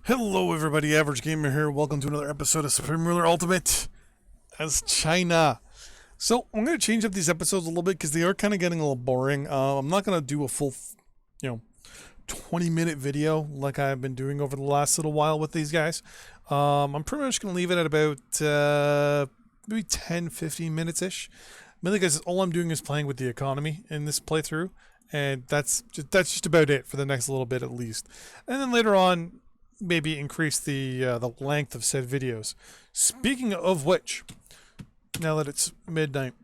Hello, everybody. Average Gamer here. Welcome to another episode of Supreme Ruler Ultimate as China. So I'm going to change up these episodes a little bit because they are kind of getting a little boring. I'm not going to do a full, 20-minute video like I've been doing over the last little while with these guys. I'm pretty much going to leave it at about maybe 10, 15 minutes ish. Mainly because all I'm doing is playing with the economy in this playthrough, and that's just about it for the next little bit at least. And then later on, maybe increase the length of said videos. Speaking of which, now that it's midnight,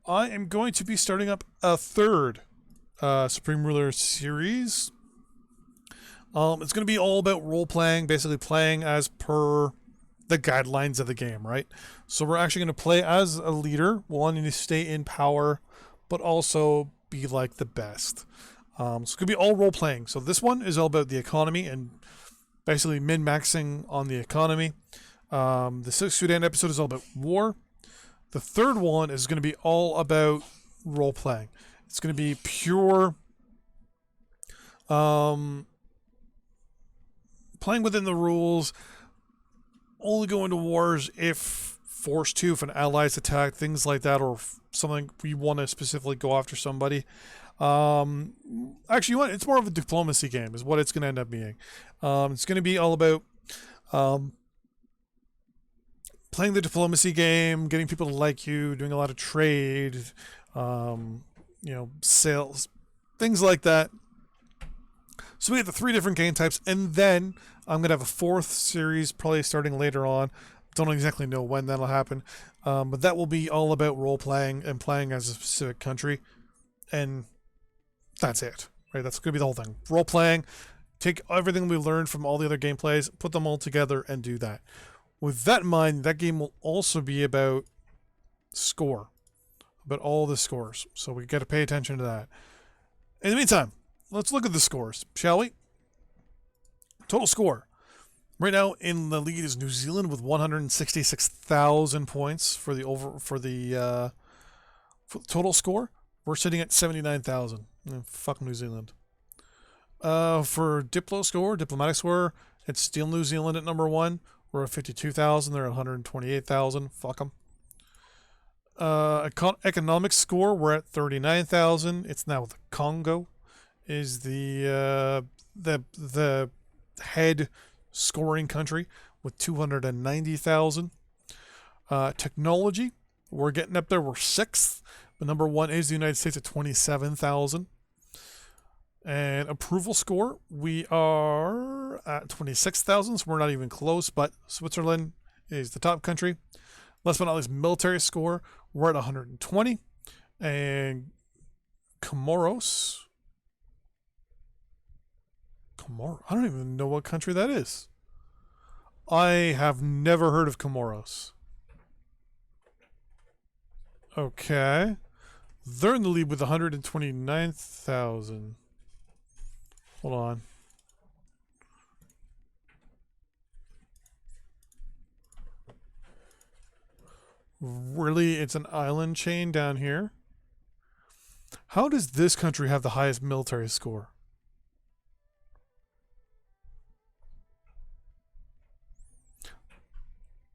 I am going to be starting up a third Supreme Ruler series. It's going to be all about role playing, basically playing as per the guidelines of the game, right? So we're actually going to play as a leader, wanting to stay in power, but also be like the best. So it's going to be all role playing. So this one is all about the economy and basically min-maxing on the economy. The 6th Sudan episode is all about war. The third one is going to be all about role playing. It's going to be pure playing within the rules, only go into wars if forced to, if an ally's attacked, things like that, or something we want to specifically go after somebody. Actually, it's more of a diplomacy game is what it's going to end up being. It's going to be all about playing the diplomacy game, getting people to like you, doing a lot of trade, sales, things like that. So we have the 3 different game types, and then I'm going to have a 4th series probably starting later on. Don't exactly know when that'll happen, but that will be all about role-playing and playing as a specific country, and that's it. Right? That's going to be the whole thing. Role-playing, take everything we learned from all the other gameplays, put them all together, and do that. With that in mind, that game will also be about score, about all the scores, so we got to pay attention to that. In the meantime, let's look at the scores, shall we? Total score. Right now in the lead is New Zealand with 166,000 points for the total score. We're sitting at 79,000. Fuck New Zealand. For diplomatic score, it's still New Zealand at number 1. We're at 52,000. They're at 128,000. Fuck them. Economic score, we're at 39,000. It's now the Congo is the head scoring country with 290,000. Technology, we're getting up there. We're 6th. But number 1 is the United States at 27,000. And approval score, we are at 26,000. So we're not even close. But Switzerland is the top country. Last but not least, military score, we're at 120. And Comoros, I don't even know what country that is. I have never heard of Comoros. Okay. They're in the lead with 129,000. Hold on. Really? It's an island chain down here? How does this country have the highest military score?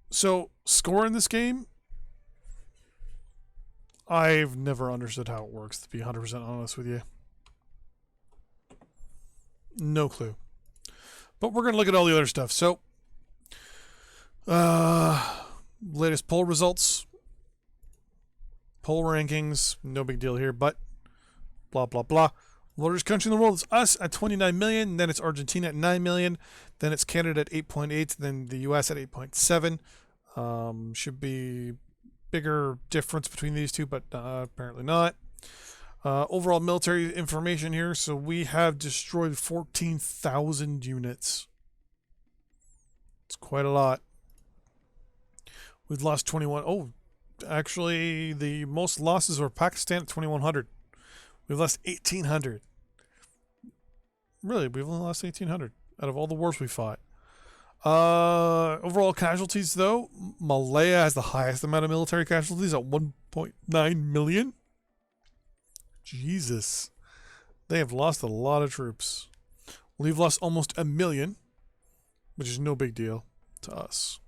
So, score in this game, I've never understood how it works, to be 100% honest with you. No clue. But we're going to look at all the other stuff. So, latest poll results, poll rankings, no big deal here, but blah, blah, blah. Largest country in the world is us at 29 million, then it's Argentina at 9 million, then it's Canada at 8.8, then the US at 8.7. Should be bigger difference between these two, but apparently not. Overall military information here. So we have destroyed 14,000 units. It's quite a lot. We've lost 21. Oh, actually, the most losses were Pakistan at 2,100. We've lost 1,800. Really, we've only lost 1,800 out of all the wars we fought. Overall casualties, though, Malaya has the highest amount of military casualties at 1.9 million. Jesus. They have lost a lot of troops. We've lost almost 1 million. which is no big deal to us.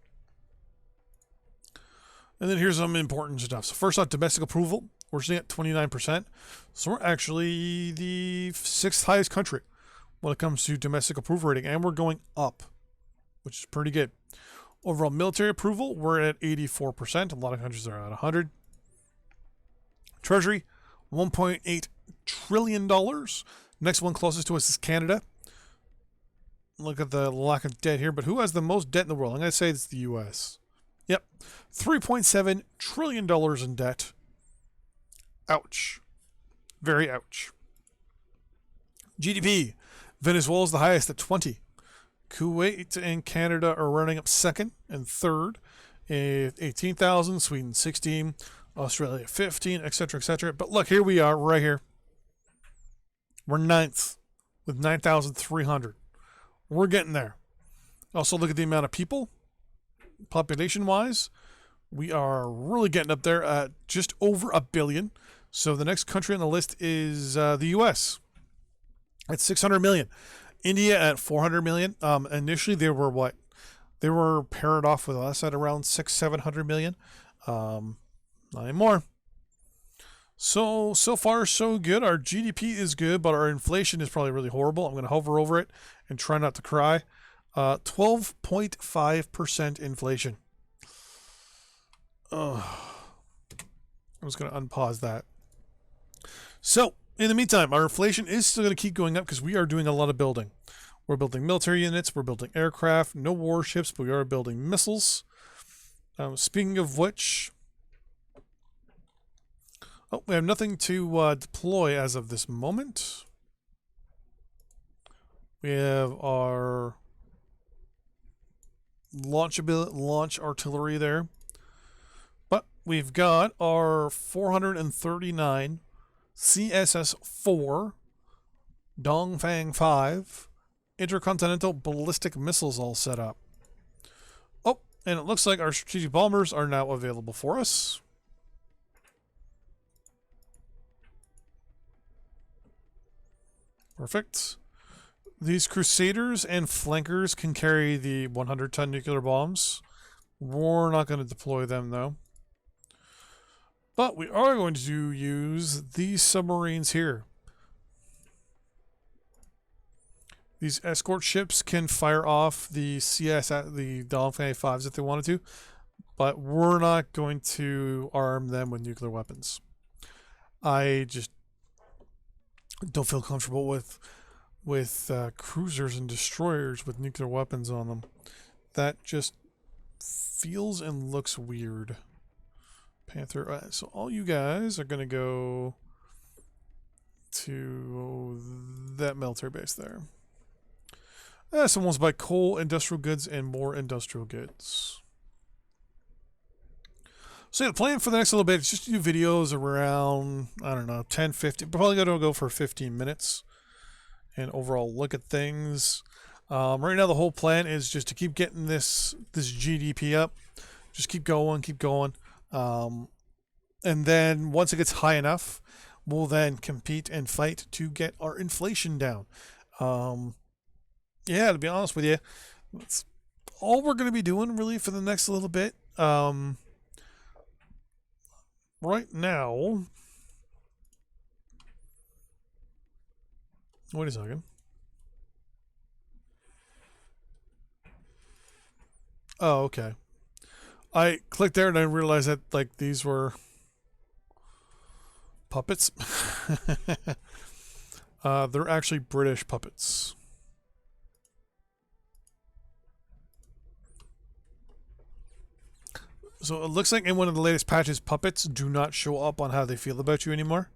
And then here's some important stuff. So first off, domestic approval. We're sitting at 29%. So we're actually the 6th highest country when it comes to domestic approval rating. And we're going up, which is pretty good. Overall military approval, we're at 84%. A lot of countries are at 100. Treasury, $1.8 trillion. Next one closest to us is Canada. Look at the lack of debt here. But who has the most debt in the world? I'm going to say it's the U.S. Yep. $3.7 trillion in debt. Ouch. Very ouch. GDP. Venezuela is the highest at 20. Kuwait and Canada are running up second and third. 18,000. Sweden 16. Australia 15, etc., etc. But look, here we are, right here. We're 9th with 9,300. We're getting there. Also, look at the amount of people, population-wise. We are really getting up there at just over 1 billion. So the next country on the list is the U.S. at 600 million. India at 400 million. Initially, they were what? They were paired off with us at around 700 million. Not anymore. So far, so good. Our GDP is good, but our inflation is probably really horrible. I'm going to hover over it and try not to cry. 12.5% inflation. I'm just going to unpause that. So, in the meantime, our inflation is still going to keep going up because we are doing a lot of building. We're building military units. We're building aircraft. No warships, but we are building missiles. Speaking of which... Oh, we have nothing to deploy as of this moment. We have our launch artillery there. But we've got our 439 CSS-4 Dongfang 5 intercontinental ballistic missiles all set up. Oh, and it looks like our strategic bombers are now available for us. Perfect. These Crusaders and Flankers can carry the 100-ton nuclear bombs. We're not going to deploy them, though. But we are going to use these submarines here. These escort ships can fire off the the Dongfang 5s if they wanted to, but we're not going to arm them with nuclear weapons. I just don't feel comfortable with cruisers and destroyers with nuclear weapons on them. That just feels and looks weird. Panther. So all you guys are going to go to that military base there. Someone wants to buy coal, industrial goods, and more industrial goods. So yeah, the plan for the next little bit is just to do videos around, I don't know, 10, 15. Probably going to go for 15 minutes and overall look at things. Right now, the whole plan is just to keep getting this GDP up. Just keep going, keep going. And then once it gets high enough, we'll then compete and fight to get our inflation down. Yeah, to be honest with you, that's all we're going to be doing really for the next little bit. Right now, wait a second. Oh, okay. I clicked there and I realized that like these were puppets. They're actually British puppets. So it looks like in one of the latest patches, puppets do not show up on how they feel about you anymore.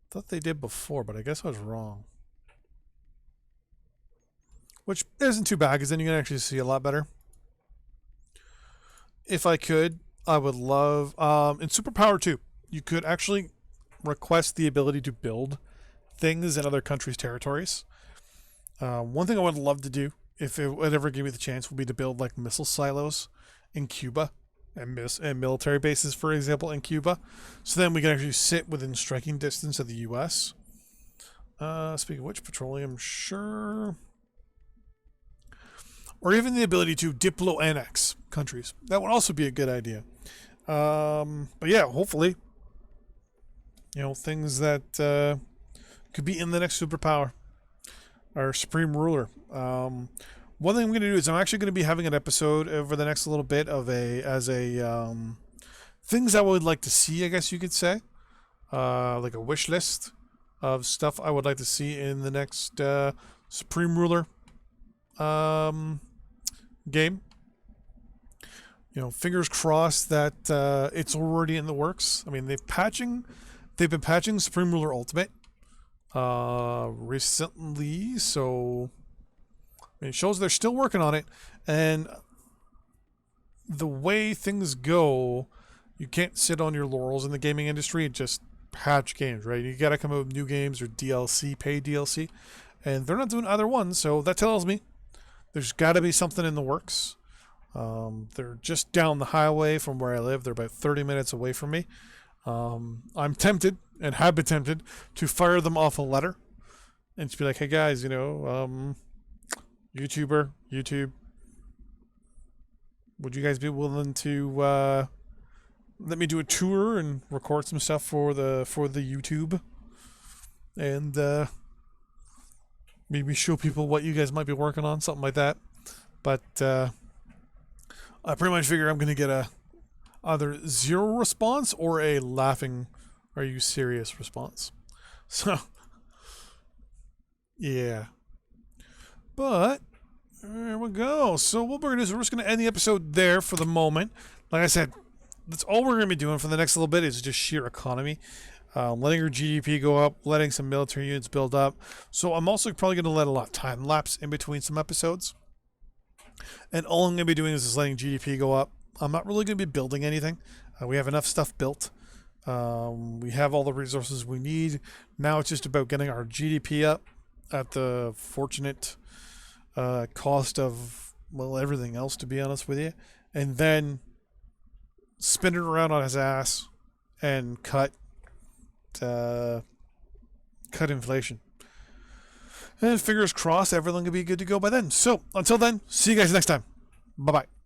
Thought they did before, but I guess I was wrong. Which isn't too bad, because then you can actually see a lot better. If I could, I would love... in Superpower 2, you could actually request the ability to build things in other countries' territories. One thing I would love to do, if it would ever give me the chance, would be to build like missile silos in Cuba. And military bases, for example, in Cuba. So then we can actually sit within striking distance of the U.S. Speaking of which, petroleum, sure. or even the ability to diplo-annex countries. That would also be a good idea. But yeah, hopefully, things that could be in the next superpower, our supreme ruler. One thing I'm going to do is I'm actually going to be having an episode over the next little bit of things I would like to see, I guess you could say, like a wish list of stuff I would like to see in the next supreme ruler game. Fingers crossed that it's already in the works. I mean, they've been patching Supreme Ruler Ultimate recently, so it shows they're still working on it. And the way things go, you can't sit on your laurels in the gaming industry and just patch games, right? You got to come up with new games or DLC, paid DLC, and they're not doing either one. So that tells me there's got to be something in the works. They're just down the highway from where I live. They're about 30 minutes away from me. I'm tempted and have been tempted to fire them off a letter and just be like, hey guys, YouTube, would you guys be willing to let me do a tour and record some stuff for the YouTube and maybe show people what you guys might be working on, something like that. But I pretty much figure I'm going to get either zero response or a laughing, are you serious response. So, yeah. But, there we go. So what we're going to do is we're just going to end the episode there for the moment. Like I said, that's all we're going to be doing for the next little bit is just sheer economy. Letting our GDP go up, letting some military units build up. So I'm also probably going to let a lot of time lapse in between some episodes. And all I'm going to be doing is just letting GDP go up. I'm not really going to be building anything. We have enough stuff built. We have all the resources we need. Now it's just about getting our GDP up at the fortunate cost of, well, everything else, to be honest with you. And then spin it around on his ass and cut inflation. And fingers crossed, everything will be good to go by then. So, until then, see you guys next time. Bye-bye.